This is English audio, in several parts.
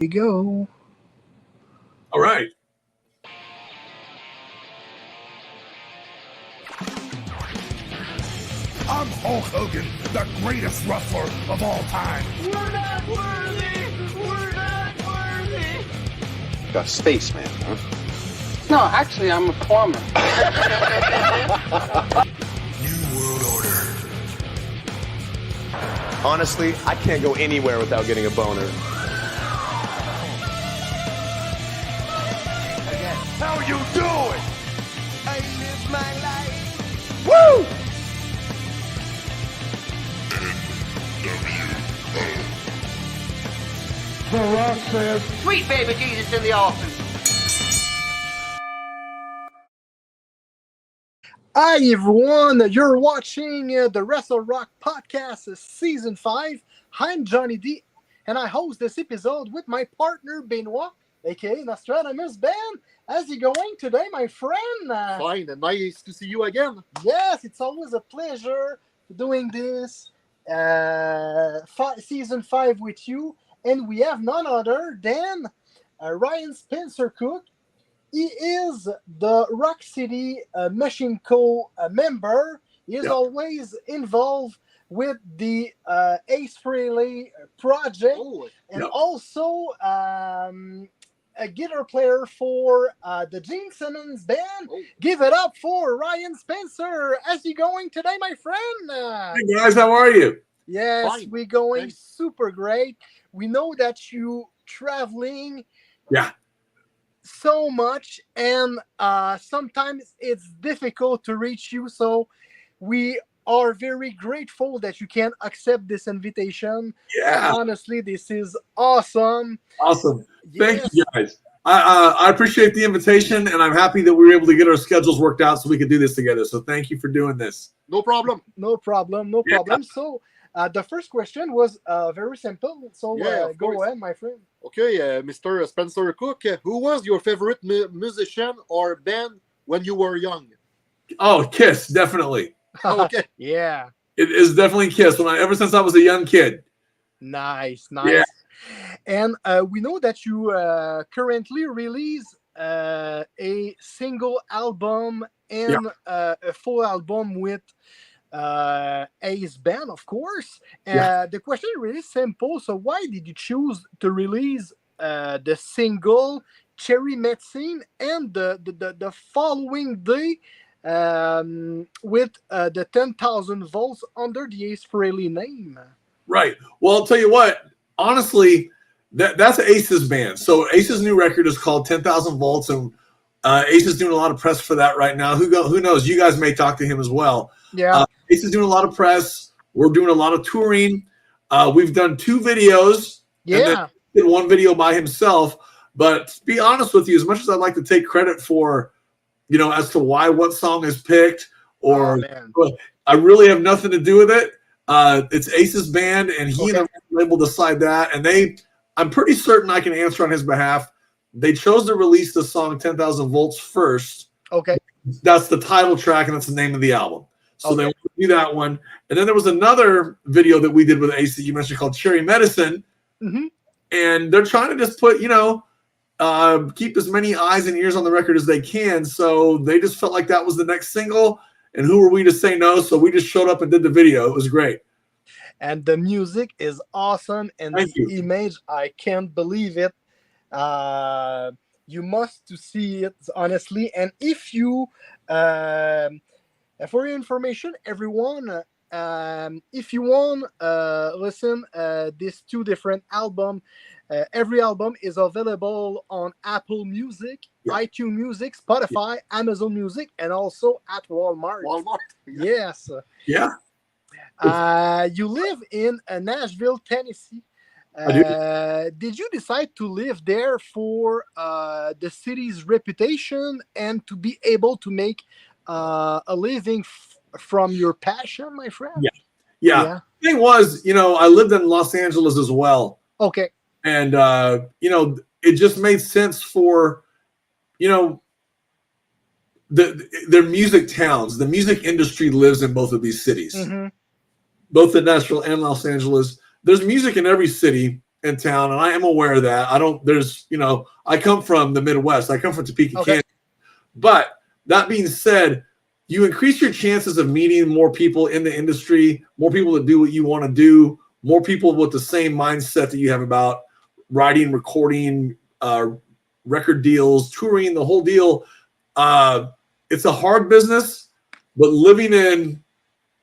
we go. All right. I'm Hulk Hogan, the greatest wrestler of all time. We're not worthy! We're not worthy! You're a spaceman, huh? No, actually, I'm a plumber. New World Order. Honestly, I can't go anywhere without getting a boner. How you doing? I live my life! Woo! The Rock says, Sweet baby Jesus in the office. Hi everyone, you're watching the Wrestle Rock Podcast Season 5. I'm Johnny D, and I host this episode with my partner Benoit, aka Notre, Band. How's it going today, my friend? Fine, and nice to see you again. Yes, it's always a pleasure doing this Season 5 with you. And we have none other than Ryan Spencer Cook. He is the Rock City Machine Co. Member. He is always involved with the AceFrehley project, and also a guitar player for the Gene Simmons Band. Give it up for Ryan Spencer. How's he going today, my friend? Hey guys, how are you? Yes, Fine. we're going Thanks. super great. We know that you traveling Yeah. so much, and sometimes it's difficult to reach you. So we are very grateful that you can accept this invitation. Yeah. Honestly, this is awesome. Awesome. Thank Yes. you guys. I appreciate the invitation, and I'm happy that we were able to get our schedules worked out so we could do this together. So thank you for doing this. No problem. No problem. No problem. So the first question was very simple. So Yeah, of go course. ahead, my friend. Okay, Mr. Spencer Cook, who was your favorite musician or band when you were young? Oh, Kiss, definitely. Okay. Yeah. It is definitely Kiss. Ever since I was a young kid. Nice. Yeah. And we know that you currently release a single album and a full album with Ace Band, of course. The question is really simple. So why did you choose to release the single Cherry Medicine and the following day with the 10,000 volts under the AceFrehley name? Right. Well, I'll tell you what. Honestly, that's Ace's band. So Ace's new record is called 10,000 Volts, and Ace is doing a lot of press for that right now. Who knows? You guys may talk to him as well. Yeah. Ace is doing a lot of press. We're doing a lot of touring. We've done 2 videos. And then did 1 video by himself. But to be honest with you, as much as I'd like to take credit for, as to why what song is picked, or I really have nothing to do with it. It's Ace's band, and he and the label decide that. And I'm pretty certain I can answer on his behalf. They chose to release the song 10,000 Volts first. Okay. That's the title track, and that's the name of the album. So they do that one. And then there was another video that we did with Ace that you mentioned called Cherry Medicine. Mm-hmm. And they're trying to just put, keep as many eyes and ears on the record as they can. So they just felt like that was the next single. And who were we to say no? So we just showed up and did the video. It was great. And the music is awesome. And image, I can't believe it. You must to see it, honestly. And if you, for your information, everyone, if you want listen these 2 different albums, every album is available on Apple Music, iTunes Music, Spotify, Amazon Music, and also at Walmart. Yes. Yeah. You live in Nashville, Tennessee. Did you decide to live there for the city's reputation and to be able to make a living from your passion, my friend? Yeah. The thing was, I lived in Los Angeles as well. Okay. And, it just made sense for, their music towns. The music industry lives in both of these cities, both in Nashville and Los Angeles. There's music in every city. in town, and I am aware of that. I come from the Midwest. I come from Topeka, Kansas. But that being said, you increase your chances of meeting more people in the industry, more people that do what you want to do, more people with the same mindset that you have about writing, recording, record deals, touring, the whole deal. It's a hard business, but living in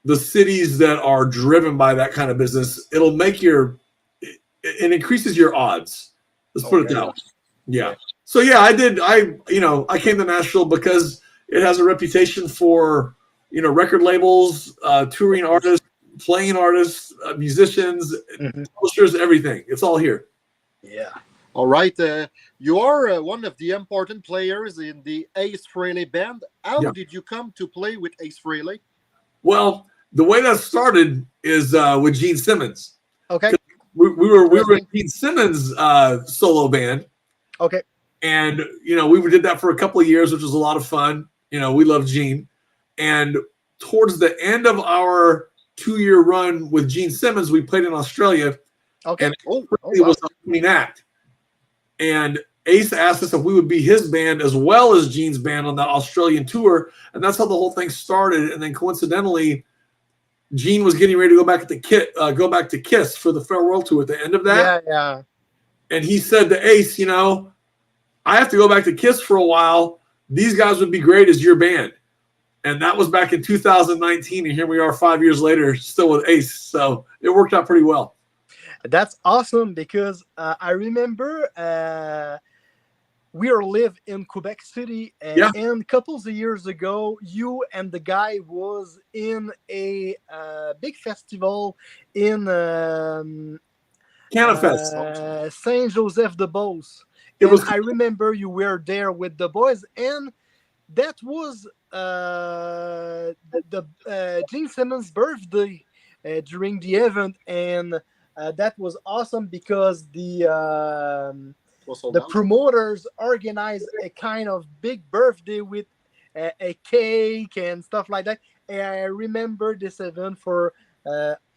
the cities that are driven by that kind of business, it increases your odds. Let's put it that way. Yeah. So yeah, I came to Nashville because it has a reputation for, record labels, touring artists, playing artists, musicians, publishers, everything. It's all here. Yeah. All right. You are one of the important players in the AceFrehley Band. How did you come to play with AceFrehley? Well, the way that started is with Gene Simmons. Okay. We were in Gene Simmons' solo band. Okay. And, we did that for a couple of years, which was a lot of fun. We love Gene. And towards the end of our 2-year run with Gene Simmons, we played in Australia. Okay. And it was the opening act. And Ace asked us if we would be his band as well as Gene's band on that Australian tour. And that's how the whole thing started. And then coincidentally, Gene was getting ready to go back to Kiss for the farewell tour at the end of that. Yeah. And he said to Ace, I have to go back to Kiss for a while. These guys would be great as your band. And that was back in 2019. And here we are 5 years later, still with Ace. So it worked out pretty well. That's awesome because I remember we live in Quebec City, and a couple of years ago, you and the guy was in a big festival in Canifest, Saint Joseph de Beauce. I remember you were there with the boys, and that was the Gene Simmons' birthday during the event, and that was awesome because the promoters organized a kind of big birthday with a cake and stuff like that. And I remember this event for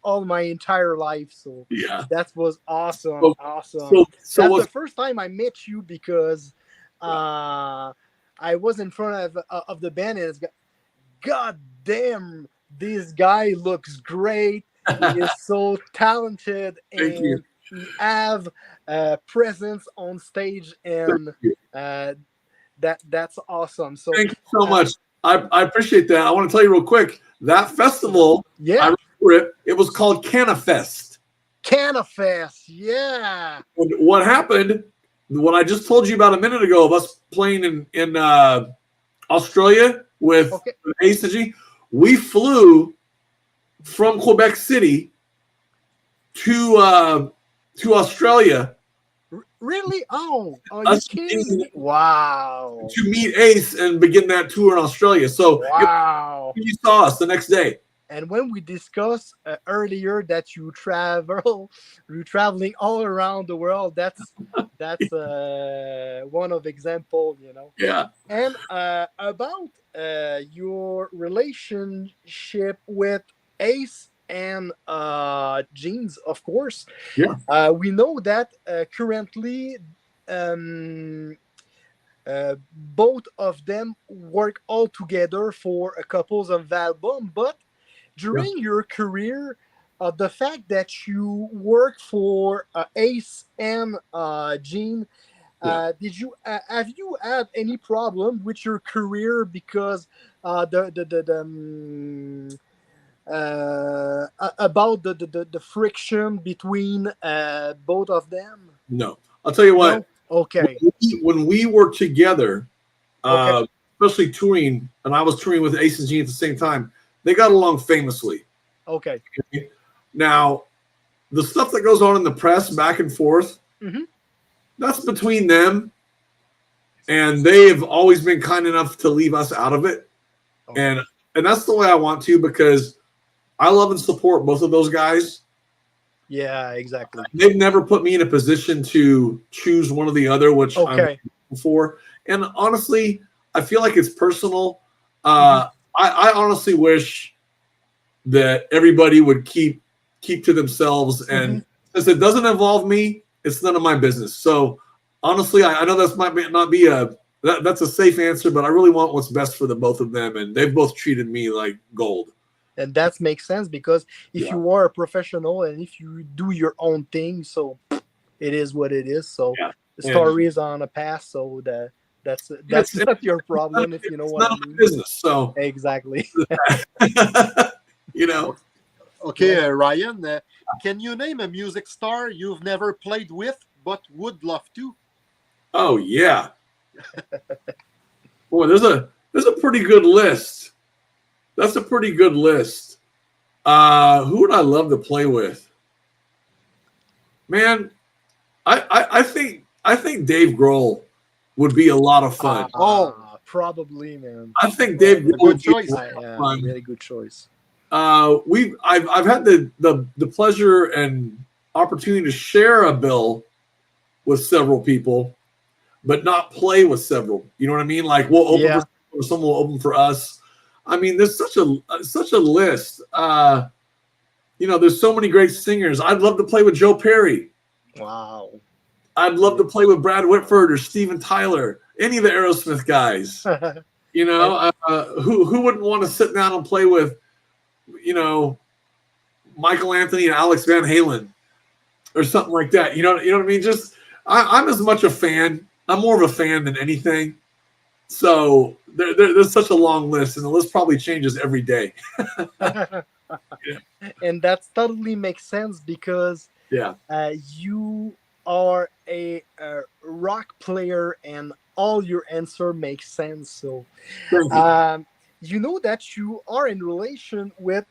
all my entire life. So yeah, that was awesome. So That's the first time I met you because I was in front of the band, and it's God damn, this guy looks great. He is so talented, and he have presence on stage, and that's awesome. So thank you so much. I appreciate that. I want to tell you real quick, that festival, I remember it was called Canifest. Canifest, yeah. And what happened, what I just told you about a minute ago of us playing in Australia with Ace and G, we flew from Quebec City to Australia. Really? Oh, you kidding? Wow. To meet Ace and begin that tour in Australia. So wow. You saw us the next day. And when we discussed earlier that you're traveling all around the world, that's one of example, Yeah. And about your relationship with Ace and Gene's, of course. Yeah. We know that currently both of them work all together for a couple of albums, but during your career, the fact that you work for Ace and Gene, have you had any problem with your career because about the friction between both of them? No, I'll tell you what. No? Okay. When we were together, especially touring, and I was touring with Ace and Gene at the same time, they got along famously. Okay. Now, the stuff that goes on in the press back and forth, that's between them, and they have always been kind enough to leave us out of it. Okay. And that's the way I want to, because I love and support both of those guys. Yeah, exactly. They've never put me in a position to choose one or the other, which I'm grateful for. And honestly, I feel like it's personal. I honestly wish that everybody would keep to themselves, and since it doesn't involve me, it's none of my business. So honestly, I know that's not be that's a safe answer, but I really want what's best for the both of them, and they've both treated me like gold. And that makes sense, because if you are a professional and if you do your own thing, so it is what it is. So the story is on a past, so that's not your problem, if you know what I mean. Business, so exactly. You know. Okay, Ryan, can you name a music star you've never played with but would love to? Oh yeah. Boy, there's a pretty good list. That's a pretty good list. Who would I love to play with? Man, I think Dave Grohl would be a lot of fun. Probably, man. I think Dave Grohl good choice. Really good choice. I've had the pleasure and opportunity to share a bill with several people, but not play with several. You know what I mean? Like we'll open for someone will open for us. I mean, there's such a list. There's so many great singers. I'd love to play with Joe Perry. Wow. I'd love to play with Brad Whitford or Steven Tyler, any of the Aerosmith guys. Who wouldn't want to sit down and play with, Michael Anthony and Alex Van Halen or something like that. You know what I mean? Just I'm as much a fan. I'm more of a fan than anything. So there's such a long list, and the list probably changes every day. And that totally makes sense, because you are a rock player, and all your answer makes sense. So you know that you are in relation with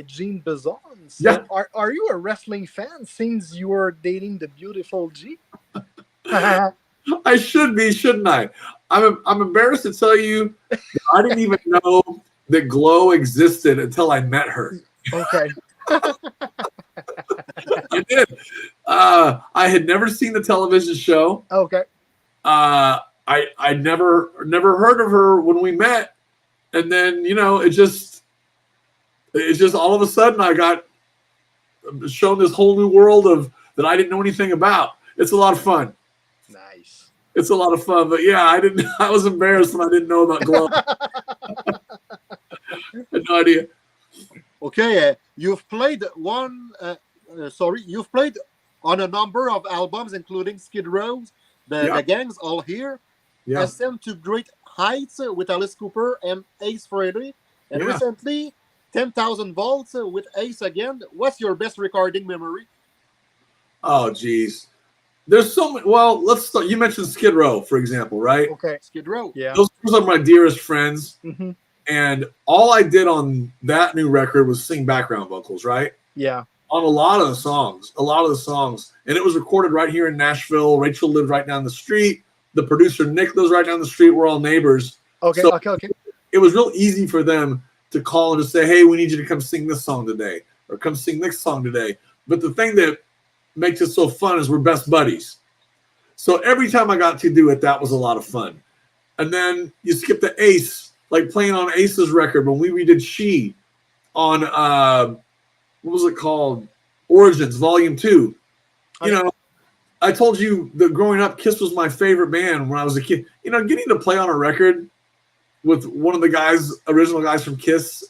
Gene Simmons. So are you a wrestling fan, since you are dating the beautiful G? I should be, shouldn't I? I'm embarrassed to tell you that I didn't even know that Glow existed until I met her. Okay. I did. I had never seen the television show. Okay. I never heard of her when we met, and then it just all of a sudden I got shown this whole new world that I didn't know anything about. It's a lot of fun. Nice. It's a lot of fun, but I was embarrassed when I didn't know about Glow. I had no idea. Okay, you've played you've played on a number of albums, including Skid Row's, the Gangs, All Here, Ascend to Great Heights with Alice Cooper and AceFrehley, and recently 10,000 Volts with Ace again. What's your best recording memory? Oh, geez. There's so many. Well, let's start. You mentioned Skid Row, for example, right? Okay, Skid Row. Yeah. Those are my dearest friends. Mm-hmm. And all I did on that new record was sing background vocals, right? Yeah. On a lot of the songs. And it was recorded right here in Nashville. Rachel lived right down the street. The producer, Nick, lives right down the street. We're all neighbors. Okay, so okay. It was real easy for them to call and to say, hey, we need you to come sing this song today, or come sing this song today. But the thing that makes it so fun is we're best buddies. So every time I got to do it, that was a lot of fun. And then you skip to Ace, like playing on Ace's record when we redid She on, what was it called? Origins, Volume 2. I told you that growing up, Kiss was my favorite band when I was a kid. Getting to play on a record with one of the original guys from Kiss,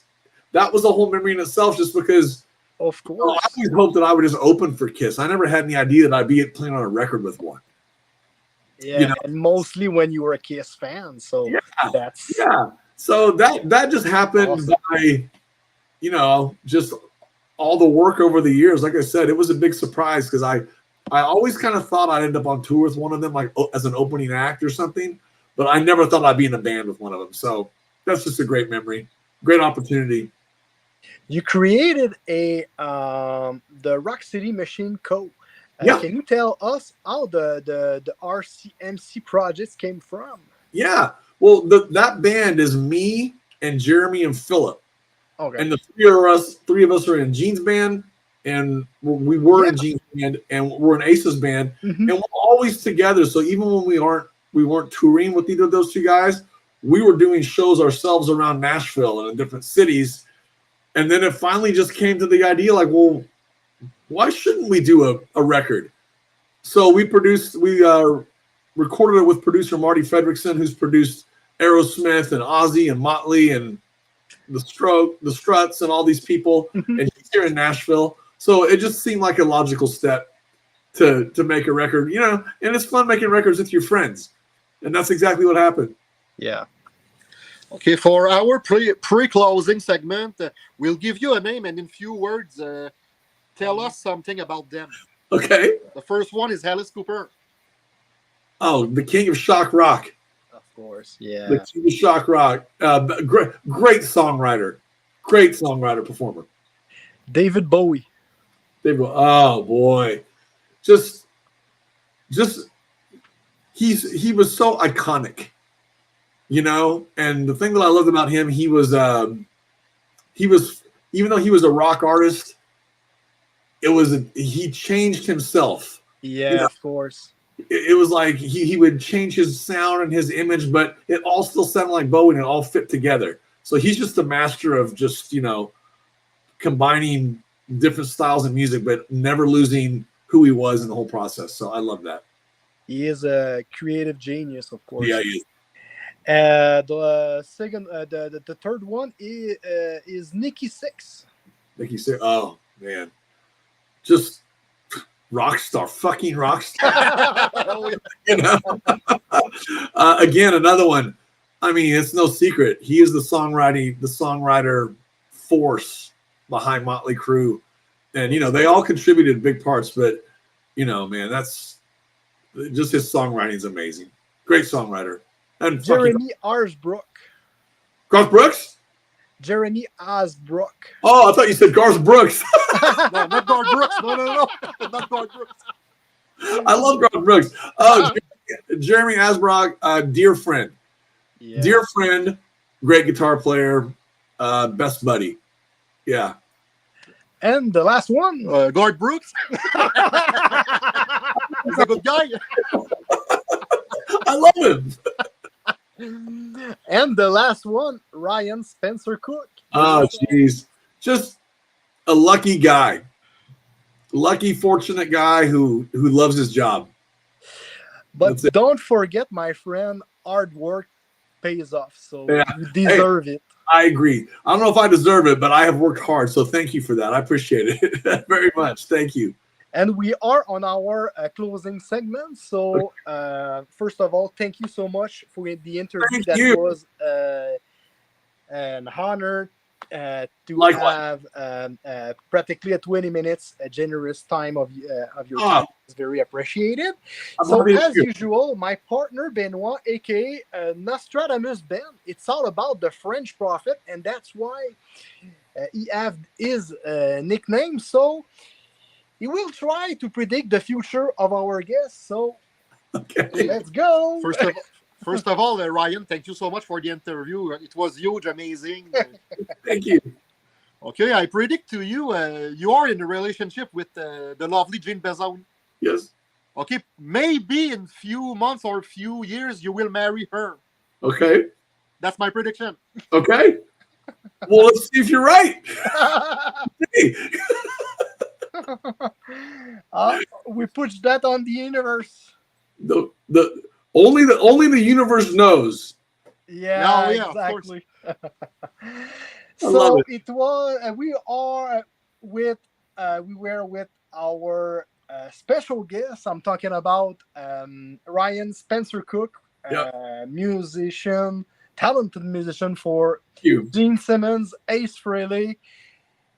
that was a whole memory in itself, just because of course I always hoped that I would just open for Kiss. I never had any idea that I'd be playing on a record with one. Yeah, and mostly when you were a Kiss fan. So that's So that just happened by, just all the work over the years. Like I said, it was a big surprise, because I always kind of thought I'd end up on tour with one of them, like as an opening act or something, but I never thought I'd be in a band with one of them. So that's just a great memory, great opportunity. You created the Rock City Machine Co. Can you tell us how the RCMC projects came from? Yeah. Well, that band is me and Jeremy and Philip. Okay. And the three of us are in Gene's band, and we were in Gene's band, and we're in Ace's band, and we're always together. So even when we weren't touring with either of those two guys, we were doing shows ourselves around Nashville and in different cities. And then it finally just came to the idea, like, well, why shouldn't we do a record? So we recorded it with producer Marty Fredrickson, who's produced Aerosmith and Ozzy and Motley and the Struts and all these people, and he's here in Nashville. So it just seemed like a logical step to make a record, you know, and it's fun making records with your friends. And that's exactly what happened. Yeah. Okay, for our pre-closing segment, we'll give you a name and in few words, tell us something about them. Okay. The first one is Alice Cooper. Oh, the king of shock rock. Of course, yeah. The king of shock rock. Great songwriter. Great songwriter, performer. David Bowie. Oh, boy. Just he was so iconic, you know. And the thing that I loved about him, he was even though he was a rock artist, he changed himself. Yeah, you know? Of course. It was like he would change his sound and his image, but it all still sounded like Bowie and it all fit together. So he's just a master of just, you know, combining different styles of music, but never losing who he was in the whole process. So I love that. He is a creative genius, of course. Yeah, he is. The second, the third one is Nikki Sixx. Nikki Sixx. Oh man, just rock star, fucking rock star. You know. Again, another one. I mean, it's no secret. He is the songwriter force behind Motley Crue, and you know they all contributed big parts. But you know, man, that's just his songwriting is amazing. Great songwriter. And Jeremy Asbrook. Garth Brooks? Jeremy Asbrook. Oh, I thought you said Garth Brooks. No, not Garth Brooks. No. Not Garth Brooks. I love Garth Brooks. Oh, Jeremy Asbrook, dear friend. Yeah. Dear friend, great guitar player, best buddy. Yeah. And the last one. Garth Brooks. He's a good guy. I love him. And the last one, Ryan Spencer Cook. Oh, jeez. Just a lucky guy. Lucky, fortunate guy who loves his job. But don't forget, my friend, hard work pays off. So yeah. You deserve it. I agree. I don't know if I deserve it, but I have worked hard. So thank you for that. I appreciate it very much. Thank you. And we are on our closing segment. So first of all, thank you so much for the interview. That was an honor to have practically a 20 minutes generous time of your time. It's very appreciated. So as usual, my partner Benoit, aka Nostradamus Band, it's all about the French prophet, and that's why he have his nickname. So he will try to predict the future of our guests. So let's go. First of all, Ryan, thank you so much for the interview. It was huge, amazing. Thank you. Okay, I predict to you, you are in a relationship with the lovely Jean Bezon. Yes. Okay, maybe in few months or few years, you will marry her. Okay. That's my prediction. Okay. Well, let's see if you're right. We push that on the universe. Only the universe knows. Yeah, exactly. So it was. We were with our special guest. I'm talking about Ryan Spencer Cook, musician, talented musician for Gene Simmons, AceFrehley.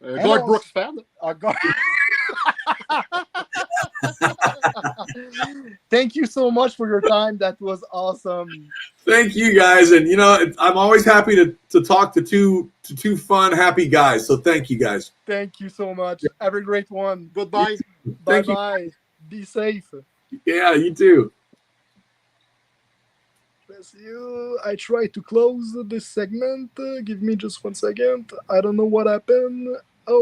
Garth Brooks fan. Thank you so much for your time. That was awesome. Thank you guys, and you know I'm always happy to talk to two fun, happy guys. So thank you guys. Thank you so much. Have a great one. Goodbye. Bye. Be safe. Yeah, you too. Bless you. I try to close this segment. Give me just 1 second. I don't know what happened.